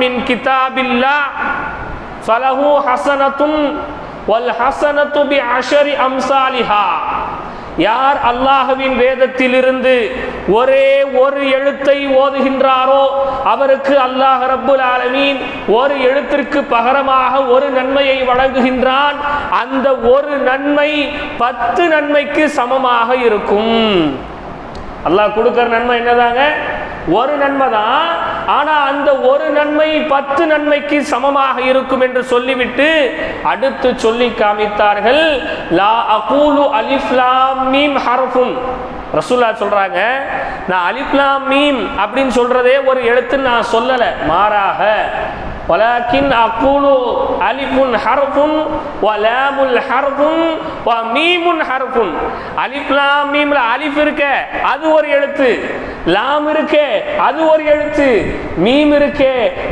மின் கிதாபில்லாஹ் ஃபலஹு ஹஸனத்துன் வல் ஹஸனத்து பிஅஷரி அம்சாலிஹா. யார் அல்லாஹ்வின் வேதத்திலிருந்து ஒரே ஒரு எழுத்தை ஓதுகின்றாரோ அவருக்கு அல்லாஹ் ரப்புல் ஆலமீன் ஒரு எழுத்திற்கு பகரமாக ஒரு நன்மையை வழங்குகின்றான். அந்த ஒரு நன்மை 10 நன்மைக்கு சமமாக இருக்கும். அல்லாஹ் கொடுக்கிற நன்மை என்னதாங்க? ஒரு நன்மை தான். ஆனா அந்த ஒரு நன்மை 10 நன்மைக்கு சமமாக இருக்கும் என்று சொல்லிவிட்டு அடுத்து சொல்லி காமித்தார்கள், லா அகூலு அலிஃப் லாம் மீம் ஹர்ஃபுன். ரசூலுல்லாஹ் சொல்றாங்க, நான் அலிஃப் லாம் மீம் அப்படின்னு சொல்றதே ஒரு எழுத்து நான் சொல்லல, மாறாக வலாக்கின் அகூலு அலிஃபுன் ஹர்ஃபுன் வ லாமுல் ஹர்ஃபுன் வ மீமுன் ஹர்ஃபுன். அலிஃப் லாம் மீம்ல அலிஃப் இருக்க அது ஒரு எழுத்து, லாம் இருக்கே அது ஒரு எழுத்து, மீம் இருக்கே